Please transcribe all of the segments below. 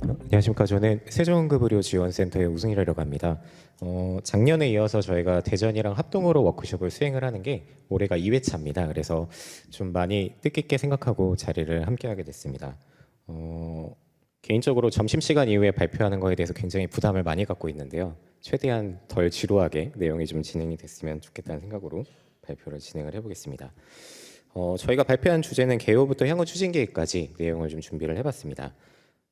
안녕하십니까. 저는 세종응급의료지원센터의 우승이라고 합니다. 작년에 이어서 저희가 대전이랑 합동으로 워크숍을 수행을 하는 게 올해가 2회차입니다. 그래서 좀 많이 뜻깊게 생각하고 자리를 함께하게 됐습니다. 개인적으로 점심시간 이후에 발표하는 거에 대해서 굉장히 부담을 많이 갖고 있는데요. 최대한 덜 지루하게 내용이 좀 진행이 됐으면 좋겠다는 생각으로 발표를 진행을 해보겠습니다. 저희가 발표한 주제는 개요부터 향후 추진 계획까지 내용을 좀 준비를 해봤습니다.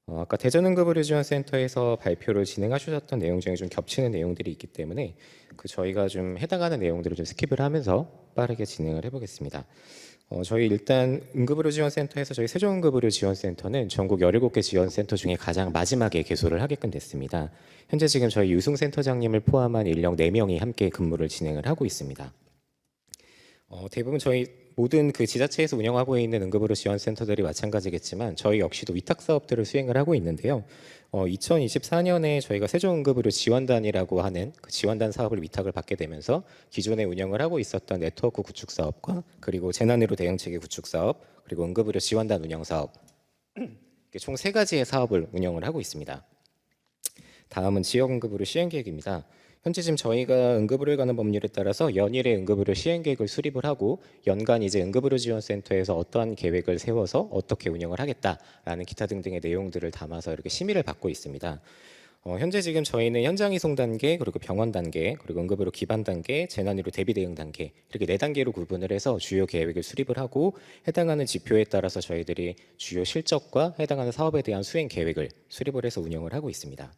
아까 대전응급의료지원센터에서 발표를 진행하셨던 내용 중에 좀 겹치는 내용들이 있기 때문에 저희가 좀 해당하는 내용들을 좀 스킵을 하면서 빠르게 진행을 해보겠습니다. 저희 일단 응급의료지원센터에서 저희 세종응급의료지원센터는 전국 17개 지원센터 중에 가장 마지막에 개소를 하게끔 됐습니다. 현재 지금 저희 유승센터장님을 포함한 인력 4명이 함께 근무를 진행을 하고 있습니다. 대부분 저희 모든 그 지자체에서 운영하고 있는 응급의료 지원센터들이 마찬가지겠지만 저희 역시도 위탁 사업들을 수행을 하고 있는데요. 2024년에 저희가 세종응급의료 지원단이라고 하는 그 지원단 사업을 위탁을 받게 되면서 기존에 운영을 하고 있었던 네트워크 구축 사업과 그리고 재난의료 대응체계 구축 사업 그리고 응급의료 지원단 운영 사업 총 3가지의 사업을 운영을 하고 있습니다. 다음은 지역응급의료 시행계획입니다. 현재 지금 저희가 응급의료에 관한 법률에 따라서 연일의 응급의료 시행계획을 수립을 하고 연간 이제 응급의료지원센터에서 어떠한 계획을 세워서 어떻게 운영을 하겠다라는 기타 등등의 내용들을 담아서 이렇게 심의를 받고 있습니다. 현재 지금 저희는 현장 이송 단계, 그리고 병원 단계, 그리고 응급의료 기반 단계, 재난의료 대비 대응 단계 이렇게 4단계로 구분을 해서 주요 계획을 수립을 하고 해당하는 지표에 따라서 저희들이 주요 실적과 해당하는 사업에 대한 수행 계획을 수립을 해서 운영을 하고 있습니다.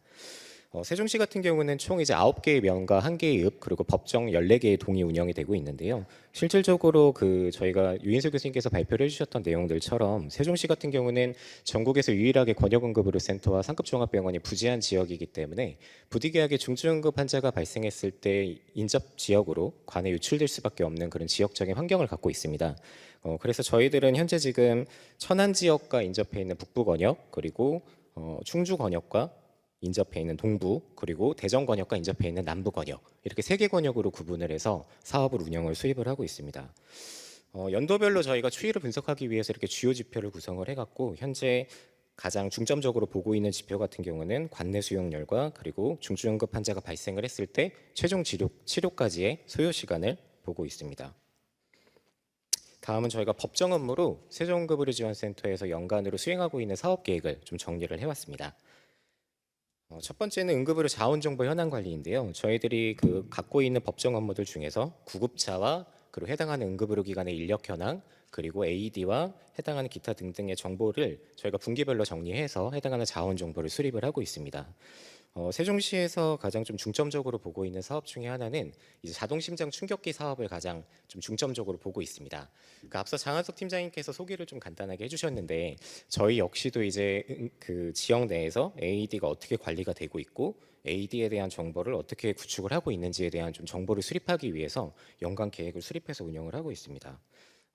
세종시 같은 경우는 총 이제 9개의 면과 1개의 읍 그리고 법정 14개의 동이 운영이 되고 있는데요. 실질적으로 저희가 유인수 교수님께서 발표를 해주셨던 내용들처럼 세종시 같은 경우는 전국에서 유일하게 권역응급의료센터와 상급종합병원이 부재한 지역이기 때문에 부득이하게 중증응급 환자가 발생했을 때 인접 지역으로 관에 유출될 수밖에 없는 그런 지역적인 환경을 갖고 있습니다. 그래서 저희들은 현재 지금 천안 지역과 인접해 있는 북부 권역 그리고 충주 권역과 인접해 있는 동부 그리고 대전 권역과 인접해 있는 남부 권역 이렇게 3개 권역으로 구분을 해서 사업을 운영을 수립을 하고 있습니다. 연도별로 저희가 추이를 분석하기 위해서 이렇게 주요 지표를 구성을 해갖고 현재 가장 중점적으로 보고 있는 지표 같은 경우는 관내 수용률과 그리고 중증응급 환자가 발생을 했을 때 최종 치료까지의 소요 시간을 보고 있습니다. 다음은 저희가 법정 업무로 세종응급의료지원센터에서 연간으로 수행하고 있는 사업 계획을 좀 정리를 해왔습니다. 첫 번째는 응급의료 자원정보 현황 관리인데요. 저희들이 갖고 있는 법정 업무들 중에서 구급차와 그리고 해당하는 응급의료기관의 인력 현황 그리고 AED와 해당하는 기타 등등의 정보를 저희가 분기별로 정리해서 해당하는 자원 정보를 수립을 하고 있습니다. 세종시에서 가장 좀 중점적으로 보고 있는 사업 중에 하나는 이제 자동심장 충격기 사업을 가장 좀 중점적으로 보고 있습니다. 앞서 장한석 팀장님께서 소개를 좀 간단하게 해주셨는데 저희 역시도 이제 그 지역 내에서 AED가 어떻게 관리가 되고 있고 AED에 대한 정보를 어떻게 구축을 하고 있는지에 대한 좀 정보를 수립하기 위해서 연간 계획을 수립해서 운영을 하고 있습니다.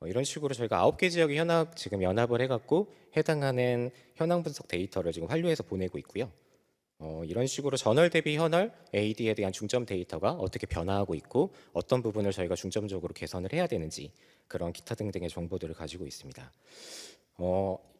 이런 식으로 저희가 9개 지역의 지금 연합을 해갖고 해당하는 현황 분석 데이터를 지금 환류해서 보내고 있고요. 이런 식으로 전월 대비 현월 AED에 대한 중점 데이터가 어떻게 변화하고 있고 어떤 부분을 저희가 중점적으로 개선을 해야 되는지 그런 기타 등등의 정보들을 가지고 있습니다.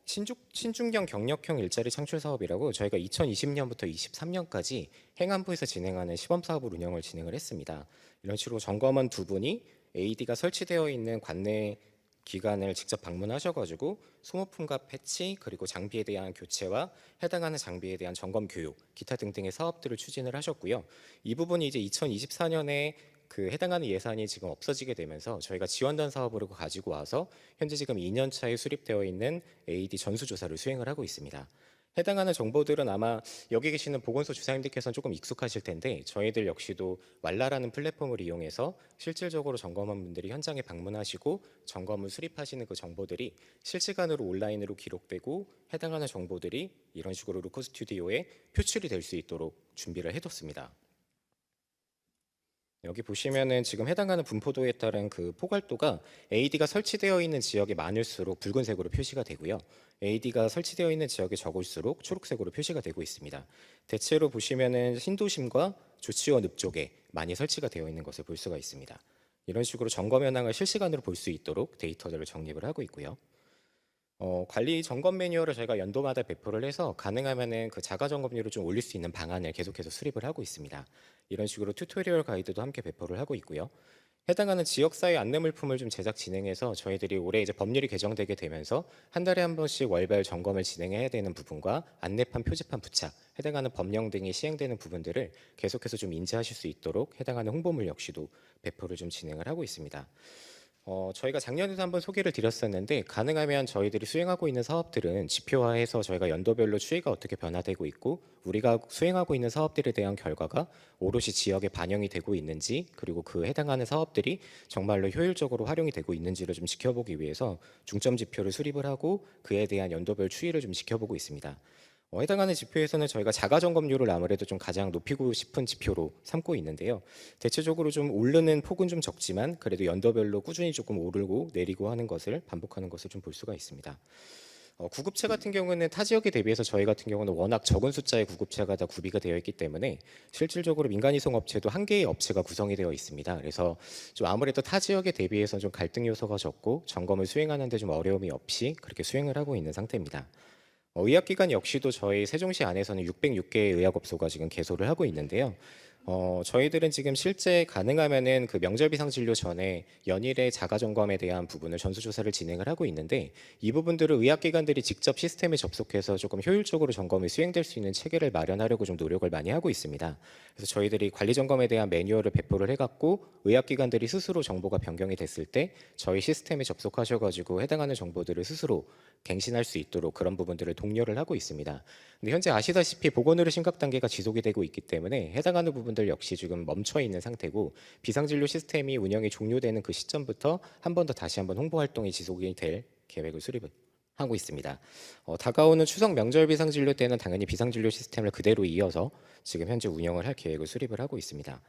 신중경 경력형 일자리 창출 사업이라고 저희가 2020년부터 23년까지 행안부에서 진행하는 시범 사업을 운영을 진행을 했습니다. 이런 식으로 점검원 2분이 AED가 설치되어 있는 관내 기관을 직접 방문하셔가지고 소모품과 패치 그리고 장비에 대한 교체와 해당하는 장비에 대한 점검 교육 기타 등등의 사업들을 추진을 하셨고요. 이 부분이 이제 2024년에 해당하는 예산이 지금 없어지게 되면서 저희가 지원단 사업으로 가지고 와서 현재 지금 2년 차에 수립되어 있는 AED 전수조사를 수행을 하고 있습니다. 해당하는 정보들은 아마 여기 계시는 보건소 주사님들께서는 조금 익숙하실 텐데 저희들 역시도 왈라라는 플랫폼을 이용해서 실질적으로 점검원분들이 현장에 방문하시고 점검을 수립하시는 그 정보들이 실시간으로 온라인으로 기록되고 해당하는 정보들이 이런 식으로 루커 스튜디오에 표출이 될 수 있도록 준비를 해뒀습니다. 여기 보시면은 지금 해당하는 분포도에 따른 포괄도가 AED가 설치되어 있는 지역이 많을수록 붉은색으로 표시가 되고요. AED가 설치되어 있는 지역이 적을수록 초록색으로 표시가 되고 있습니다. 대체로 보시면은 신도심과 조치원 읍 쪽에 많이 설치가 되어 있는 것을 볼 수가 있습니다. 이런 식으로 점검 현황을 실시간으로 볼 수 있도록 데이터들을 정립을 하고 있고요. 관리 점검 매뉴얼을 저희가 연도마다 배포를 해서 가능하면은 그 자가 점검률을 좀 올릴 수 있는 방안을 계속해서 수립을 하고 있습니다. 이런 식으로 튜토리얼 가이드도 함께 배포를 하고 있고요. 해당하는 지역사회 안내 물품을 좀 제작 진행해서 저희들이 올해 이제 법률이 개정되게 되면서 한 달에 한 번씩 월별 점검을 진행해야 되는 부분과 안내판, 표지판 부착, 해당하는 법령 등이 시행되는 부분들을 계속해서 좀 인지하실 수 있도록 해당하는 홍보물 역시도 배포를 좀 진행을 하고 있습니다. 저희가 작년에도 한번 소개를 드렸었는데 가능하면 저희들이 수행하고 있는 사업들은 지표화해서 저희가 연도별로 추이가 어떻게 변화되고 있고 우리가 수행하고 있는 사업들에 대한 결과가 오롯이 지역에 반영이 되고 있는지 그리고 그 해당하는 사업들이 정말로 효율적으로 활용이 되고 있는지를 좀 지켜보기 위해서 중점 지표를 수립을 하고 그에 대한 연도별 추이를 좀 지켜보고 있습니다. 해당하는 지표에서는 저희가 자가 점검률을 아무래도 좀 가장 높이고 싶은 지표로 삼고 있는데요. 대체적으로 좀 오르는 폭은 좀 적지만 그래도 연도별로 꾸준히 조금 오르고 내리고 하는 것을 반복하는 것을 좀 볼 수가 있습니다. 구급차 같은 경우는 타 지역에 대비해서 저희 같은 경우는 워낙 적은 숫자의 구급차가 다 구비가 되어 있기 때문에 실질적으로 민간이송 업체도 한 개의 업체가 구성이 되어 있습니다. 그래서 좀 아무래도 타 지역에 대비해서 좀 갈등 요소가 적고 점검을 수행하는데 좀 어려움이 없이 그렇게 수행을 하고 있는 상태입니다. 의학기관 역시도 저희 세종시 안에서는 606개의 의학업소가 지금 개소를 하고 있는데요. 저희들은 지금 실제 가능하면은 그 명절 비상 진료 전에 연일의 자가 점검에 대한 부분을 전수조사를 진행을 하고 있는데 이 부분들을 의학기관들이 직접 시스템에 접속해서 조금 효율적으로 점검이 수행될 수 있는 체계를 마련하려고 좀 노력을 많이 하고 있습니다. 그래서 저희들이 관리 점검에 대한 매뉴얼을 배포를 해갖고 의학기관들이 스스로 정보가 변경이 됐을 때 저희 시스템에 접속하셔가지고 해당하는 정보들을 스스로 갱신할 수 있도록 그런 부분들을 독려를 하고 있습니다. 근데 현재 아시다시피 보건의료 심각 단계가 지속이 되고 있기 때문에 해당하는 부분들 역시 지금 멈춰 있는 상태고 비상진료 시스템이 운영이 종료되는 그 시점부터 한 번 더 다시 한번 홍보 활동이 지속이 될 계획을 수립을 하고 있습니다. 다가오는 추석 명절 비상진료 때는 당연히 비상진료 시스템을 그대로 이어서 지금 현재 운영을 할 계획을 수립을 하고 있습니다.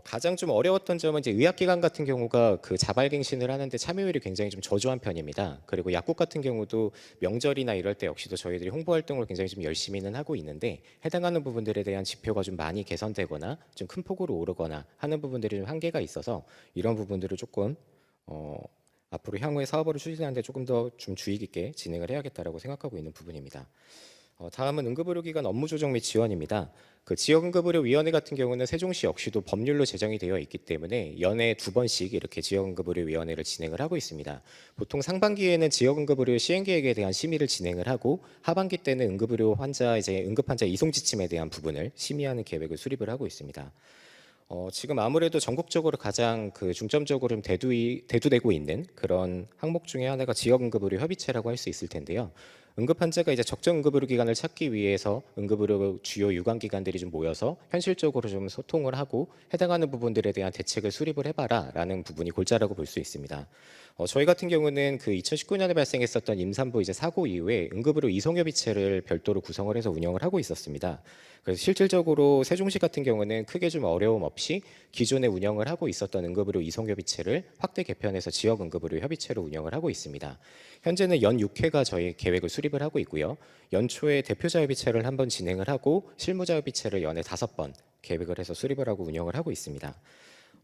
가장 좀 어려웠던 점은 이제 의학기관 같은 경우가 그 자발갱신을 하는데 참여율이 굉장히 좀 저조한 편입니다. 그리고 약국 같은 경우도 명절이나 이럴 때 역시도 저희들이 홍보 활동을 굉장히 좀 열심히는 하고 있는데 해당하는 부분들에 대한 지표가 좀 많이 개선되거나 좀 큰 폭으로 오르거나 하는 부분들이 좀 한계가 있어서 이런 부분들을 조금 앞으로 향후에 사업을 추진하는데 조금 더 좀 주의 깊게 진행을 해야겠다라고 생각하고 있는 부분입니다. 다음은 응급의료기관 업무 조정 및 지원입니다. 그 지역응급의료위원회 같은 경우는 세종시 역시도 법률로 제정이 되어 있기 때문에 연에 2번씩 이렇게 지역응급의료위원회를 진행을 하고 있습니다. 보통 상반기에는 지역응급의료 시행계획에 대한 심의를 진행을 하고 하반기 때는 응급의료 환자 응급환자 이송 지침에 대한 부분을 심의하는 계획을 수립을 하고 있습니다. 지금 아무래도 전국적으로 가장 그 중점적으로 좀 대두되고 있는 그런 항목 중에 하나가 지역응급의료 협의체라고 할 수 있을 텐데요. 응급 환자가 이제 적정 응급의료 기관을 찾기 위해서 응급의료 주요 유관기관들이 좀 모여서 현실적으로 좀 소통을 하고 해당하는 부분들에 대한 대책을 수립을 해봐라라는 부분이 골자라고 볼 수 있습니다. 저희 같은 경우는 그 2019년에 발생했었던 임산부 이제 사고 이후에 응급의료 이송협의체를 별도로 구성을 해서 운영을 하고 있었습니다. 그래서 실질적으로 세종시 같은 경우는 크게 좀 어려움 없이 기존에 운영을 하고 있었던 응급의료 이송협의체를 확대 개편해서 지역 응급의료 협의체로 운영을 하고 있습니다. 현재는 연 6회가 저희 계획을 수립을 하고 있고요. 연초에 대표자 협의체를 한번 진행을 하고 실무자 협의체를 연에 5번 계획을 해서 수립을 하고 운영을 하고 있습니다.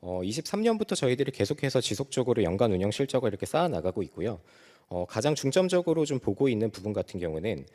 23년부터 저희들이 계속해서 지속적으로 연간 운영 실적을 이렇게 쌓아 나가고 있고요. 가장 중점적으로 좀 보고 있는 부분 같은 경우는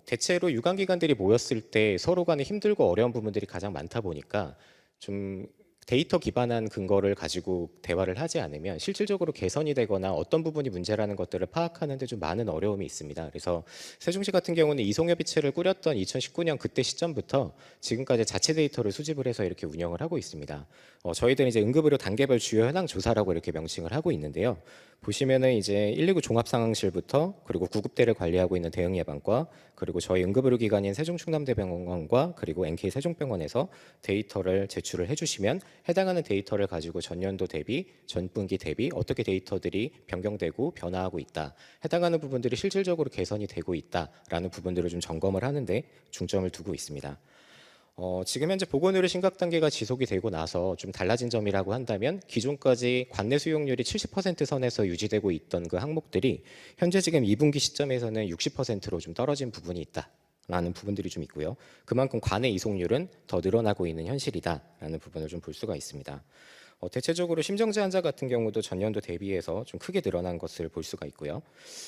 대체로 유관기관들이 모였을 때 서로 간에 힘들고 어려운 부분들이 가장 많다 보니까 좀 데이터 기반한 근거를 가지고 대화를 하지 않으면 실질적으로 개선이 되거나 어떤 부분이 문제라는 것들을 파악하는 데 좀 많은 어려움이 있습니다. 그래서 세종시 같은 경우는 이송협의체를 꾸렸던 2019년 그때 시점부터 지금까지 자체 데이터를 수집을 해서 이렇게 운영을 하고 있습니다. 저희들은 이제 응급의료 단계별 주요 현황 조사라고 이렇게 명칭을 하고 있는데요. 보시면은 이제 119 종합상황실부터 그리고 구급대를 관리하고 있는 대응예방과 그리고 저희 응급의료기관인 세종충남대병원과 그리고 NK 세종병원에서 데이터를 제출을 해주시면 해당하는 데이터를 가지고 전년도 대비, 전분기 대비 어떻게 데이터들이 변경되고 변화하고 있다. 해당하는 부분들이 실질적으로 개선이 되고 있다라는 부분들을 좀 점검을 하는데 중점을 두고 있습니다. 지금 현재 보건의료 심각 단계가 지속이 되고 나서 좀 달라진 점이라고 한다면 기존까지 관내 수용률이 70% 선에서 유지되고 있던 그 항목들이 현재 지금 2분기 시점에서는 60%로 좀 떨어진 부분이 있다라는 부분들이 좀 있고요. 그만큼 관내 이송률은 더 늘어나고 있는 현실이다라는 부분을 좀 볼 수가 있습니다. 대체적으로 심정지 환자 같은 경우도 전년도 대비해서 좀 크게 늘어난 것을 볼 수가 있고요.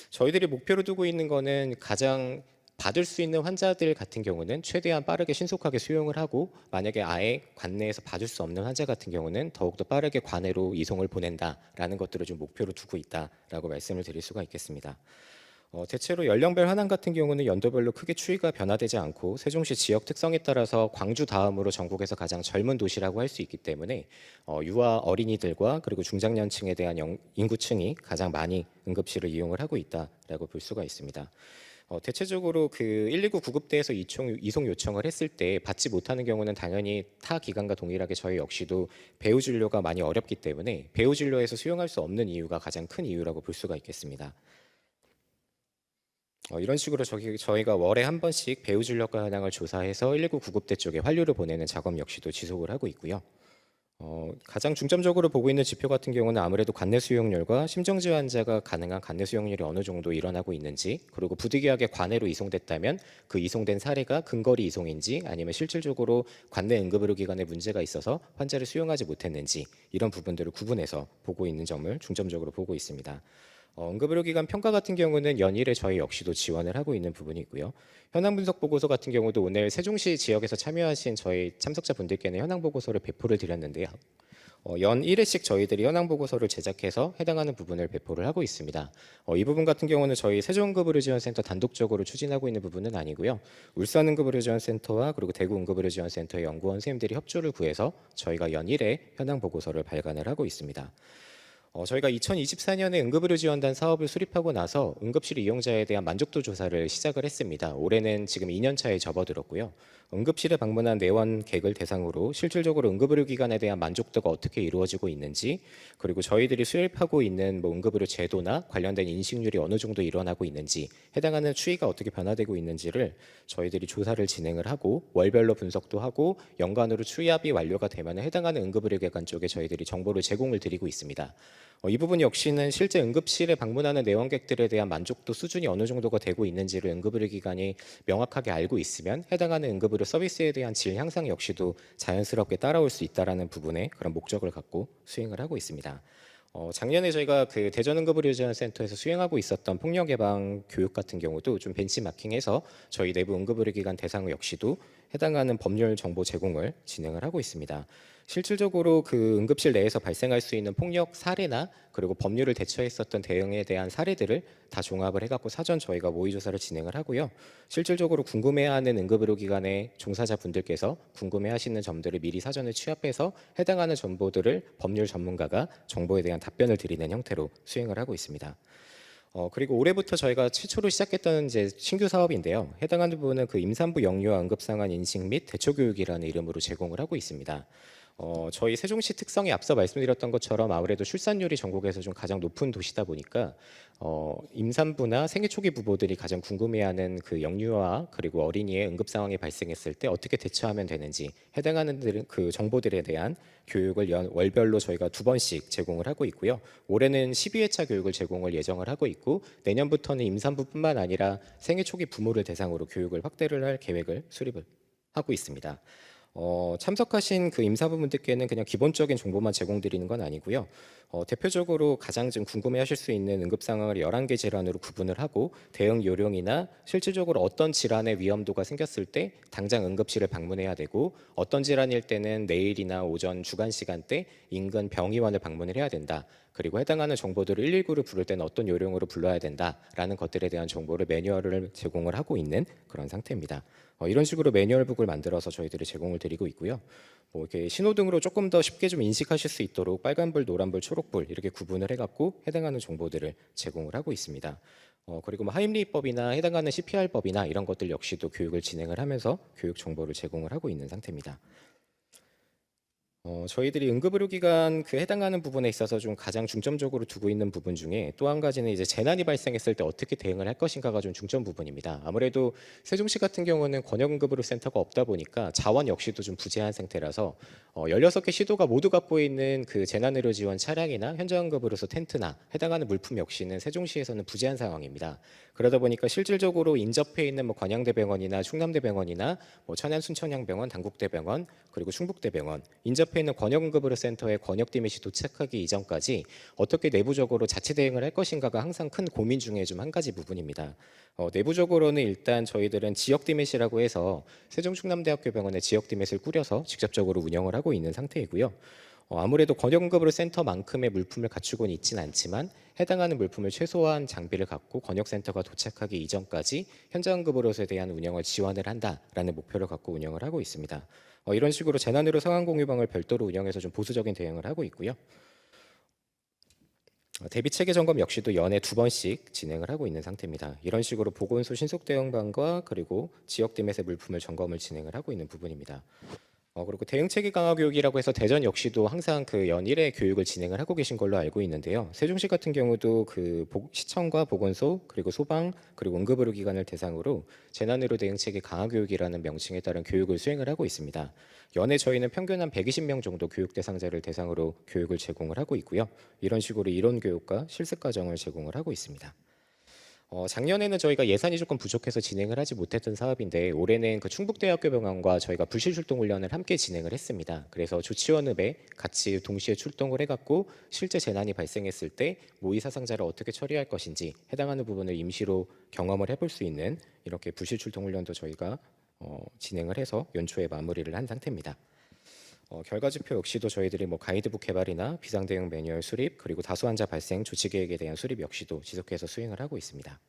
저희들이 목표로 두고 있는 거는 가장 받을 수 있는 환자들 같은 경우는 최대한 빠르게 신속하게 수용을 하고, 만약에 아예 관내에서 받을 수 없는 환자 같은 경우는 더욱더 빠르게 관내로 이송을 보낸다라는 것들을 좀 목표로 두고 있다라고 말씀을 드릴 수가 있겠습니다. 대체로 연령별 환원 같은 경우는 연도별로 크게 추이가 변화되지 않고 세종시 지역 특성에 따라서 광주 다음으로 전국에서 가장 젊은 도시라고 할 수 있기 때문에 유아 어린이들과 그리고 중장년층에 대한 인구층이 가장 많이 응급실을 이용을 하고 있다라고 볼 수가 있습니다. 대체적으로 그 119 구급대에서 이송 요청을 했을 때 받지 못하는 경우는 당연히 타 기관과 동일하게 저희 역시도 배후 진료가 많이 어렵기 때문에 배후 진료에서 수용할 수 없는 이유가 가장 큰 이유라고 볼 수가 있겠습니다. 이런 식으로 저희가 월에 한 번씩 배후 진료과 현황을 조사해서 119 구급대 쪽에 환류를 보내는 작업 역시도 지속을 하고 있고요. 가장 중점적으로 보고 있는 지표 같은 경우는 아무래도 관내 수용률과 심정지 환자가 가능한 관내 수용률이 어느 정도 일어나고 있는지, 그리고 부득이하게 관내로 이송됐다면 그 이송된 사례가 근거리 이송인지 아니면 실질적으로 관내 응급의료기관에 문제가 있어서 환자를 수용하지 못했는지, 이런 부분들을 구분해서 보고 있는 점을 중점적으로 보고 있습니다. 응급의료기관 평가 같은 경우는 연일에 저희 역시도 지원을 하고 있는 부분이 있고요. 현황 분석 보고서 같은 경우도 오늘 세종시 지역에서 참여하신 저희 참석자분들께는 현황 보고서를 배포를 드렸는데요. 연 1회씩 저희들이 현황 보고서를 제작해서 해당하는 부분을 배포를 하고 있습니다. 이 부분 같은 경우는 저희 세종응급의료지원센터 단독적으로 추진하고 있는 부분은 아니고요. 울산응급의료지원센터와 그리고 대구응급의료지원센터의 연구원 선생님들이 협조를 구해서 저희가 연 1회 현황 보고서를 발간을 하고 있습니다. 저희가 2024년에 응급의료지원단 사업을 수립하고 나서 응급실 이용자에 대한 만족도 조사를 시작을 했습니다. 올해는 지금 2년 차에 접어들었고요. 응급실에 방문한 내원객을 대상으로 실질적으로 응급의료기관에 대한 만족도가 어떻게 이루어지고 있는지, 그리고 저희들이 수립하고 있는 응급의료 제도나 관련된 인식률이 어느 정도 일어나고 있는지, 해당하는 추이가 어떻게 변화되고 있는지를 저희들이 조사를 진행을 하고 월별로 분석도 하고 연간으로 추이합이 완료가 되면 해당하는 응급의료기관 쪽에 저희들이 정보를 제공을 드리고 있습니다. 이 부분 역시는 실제 응급실에 방문하는 내원객들에 대한 만족도 수준이 어느 정도가 되고 있는지를 응급의료기관이 명확하게 알고 있으면 해당하는 응급의료 서비스에 대한 질 향상 역시도 자연스럽게 따라올 수 있다라는 부분에 그런 목적을 갖고 수행을 하고 있습니다. 작년에 저희가 그 대전응급의료지원센터에서 수행하고 있었던 폭력 예방 교육 같은 경우도 좀 벤치마킹해서 저희 내부 응급의료기관 대상 역시도 해당하는 법률 정보 제공을 진행을 하고 있습니다. 실질적으로 그 응급실 내에서 발생할 수 있는 폭력 사례나 그리고 법률을 대처했었던 대응에 대한 사례들을 다 종합을 해갖고 사전 저희가 모의 조사를 진행을 하고요. 실질적으로 궁금해하는 응급의료기관의 종사자분들께서 궁금해하시는 점들을 미리 사전에 취합해서 해당하는 정보들을 법률 전문가가 정보에 대한 답변을 드리는 형태로 수행을 하고 있습니다. 그리고 올해부터 저희가 최초로 시작했던 이제 신규 사업인데요. 해당하는 부분은 그 임산부 영유아 응급상황 인식 및 대처 교육이라는 이름으로 제공을 하고 있습니다. 저희 세종시 특성에 앞서 말씀드렸던 것처럼 아무래도 출산율이 전국에서 좀 가장 높은 도시다 보니까 임산부나 생애 초기 부부들이 가장 궁금해하는 그 영유아 그리고 어린이의 응급 상황이 발생했을 때 어떻게 대처하면 되는지 해당하는 그 정보들에 대한 교육을 월별로 저희가 2번씩 제공을 하고 있고요. 올해는 12회차 교육을 제공을 예정을 하고 있고 내년부터는 임산부뿐만 아니라 생애 초기 부모를 대상으로 교육을 확대를 할 계획을 수립을 하고 있습니다. 참석하신 그 임산부분들께는 그냥 기본적인 정보만 제공드리는 건 아니고요. 대표적으로 가장 좀 궁금해하실 수 있는 응급 상황을 11개 질환으로 구분을 하고 대응 요령이나 실질적으로 어떤 질환의 위험도가 생겼을 때 당장 응급실을 방문해야 되고 어떤 질환일 때는 내일이나 오전 주간 시간대 인근 병의원을 방문을 해야 된다. 그리고 해당하는 정보들을 119를 부를 때는 어떤 요령으로 불러야 된다라는 것들에 대한 정보를 매뉴얼을 제공을 하고 있는 그런 상태입니다. 이런 식으로 매뉴얼북을 만들어서 저희들이 제공을 드리고 있고요. 이렇게 신호등으로 조금 더 쉽게 좀 인식하실 수 있도록 빨간불, 노란불, 초록불 이렇게 구분을 해갖고 해당하는 정보들을 제공을 하고 있습니다. 그리고 하임리히법이나 해당하는 CPR법이나 이런 것들 역시도 교육을 진행을 하면서 교육 정보를 제공을 하고 있는 상태입니다. 저희들이 응급의료기관 그 해당하는 부분에 있어서 좀 가장 중점적으로 두고 있는 부분 중에 또 한 가지는 이제 재난이 발생했을 때 어떻게 대응을 할 것인가가 좀 중점 부분입니다. 아무래도 세종시 같은 경우는 권역응급의료센터가 없다 보니까 자원 역시도 좀 부재한 상태라서 16개 시도가 모두 갖고 있는 그 재난의료 지원 차량이나 현장응급의료소 텐트나 해당하는 물품 역시는 세종시에서는 부재한 상황입니다. 그러다 보니까 실질적으로 인접해 있는 관양대병원이나 충남대병원이나 천안순천향병원, 당국대병원 그리고 충북대병원 인접해 옆에 있는 권역응급의료센터에 권역 디밋이 도착하기 이전까지 어떻게 내부적으로 자체 대응을 할 것인가가 항상 큰 고민 중에 좀 한 가지 부분입니다. 내부적으로는 일단 저희들은 지역 디밋이라고 해서 세종충남대학교 병원의 지역 디밋을 꾸려서 직접적으로 운영을 하고 있는 상태이고요. 아무래도 권역응급의료센터만큼의 물품을 갖추고는 있지는 않지만 해당하는 물품을 최소한 장비를 갖고 권역센터가 도착하기 이전까지 현장응급의료소에 대한 운영을 지원을 한다라는 목표를 갖고 운영을 하고 있습니다. 이런 식으로 재난의료 상황공유방을 별도로 운영해서 좀 보수적인 대응을 하고 있고요. 대비 체계 점검 역시도 연에 2번씩 진행을 하고 있는 상태입니다. 이런 식으로 보건소 신속 대응반과 그리고 지역 디밋의 물품을 점검을 진행을 하고 있는 부분입니다. 그리고 대응 체계 강화 교육이라고 해서 대전 역시도 항상 그 연 1회 교육을 진행을 하고 계신 걸로 알고 있는데요. 세종시 같은 경우도 그 시청과 보건소 그리고 소방 그리고 응급의료기관을 대상으로 재난의료 대응 체계 강화 교육이라는 명칭에 따른 교육을 수행을 하고 있습니다. 연에 저희는 평균 한 120명 정도 교육 대상자를 대상으로 교육을 제공을 하고 있고요. 이런 식으로 이론 교육과 실습 과정을 제공을 하고 있습니다. 작년에는 저희가 예산이 조금 부족해서 진행을 하지 못했던 사업인데 올해는 그 충북대학교 병원과 저희가 불시 출동 훈련을 함께 진행을 했습니다. 그래서 조치원읍에 같이 동시에 출동을 해갖고 실제 재난이 발생했을 때 모의 사상자를 어떻게 처리할 것인지 해당하는 부분을 임시로 경험을 해볼 수 있는 이렇게 불시 출동 훈련도 저희가 진행을 해서 연초에 마무리를 한 상태입니다. 결과 지표 역시도 저희들이 뭐 가이드북 개발이나 비상 대응 매뉴얼 수립 그리고 다수 환자 발생 조치 계획에 대한 수립 역시도 지속해서 수행을 하고 있습니다.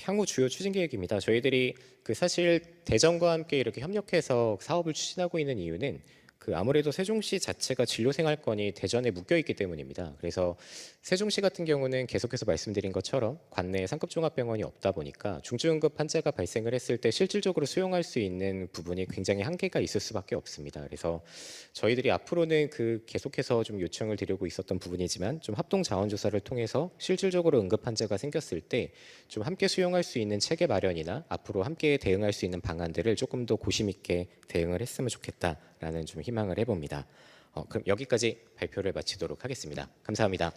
향후 주요 추진 계획입니다. 저희들이 그 사실 대전과 함께 이렇게 협력해서 사업을 추진하고 있는 이유는 그 아무래도 세종시 자체가 진료생활권이 대전에 묶여 있기 때문입니다. 그래서 세종시 같은 경우는 계속해서 말씀드린 것처럼 관내에 상급종합병원이 없다 보니까 중증응급 환자가 발생을 했을 때 실질적으로 수용할 수 있는 부분이 굉장히 한계가 있을 수밖에 없습니다. 그래서 저희들이 앞으로는 그 계속해서 좀 요청을 드리고 있었던 부분이지만 좀 합동 자원조사를 통해서 실질적으로 응급 환자가 생겼을 때 좀 함께 수용할 수 있는 체계 마련이나 앞으로 함께 대응할 수 있는 방안들을 조금 더 고심 있게 대응을 했으면 좋겠다라는 좀 희망을 해봅니다. 그럼 여기까지 발표를 마치도록 하겠습니다. 감사합니다.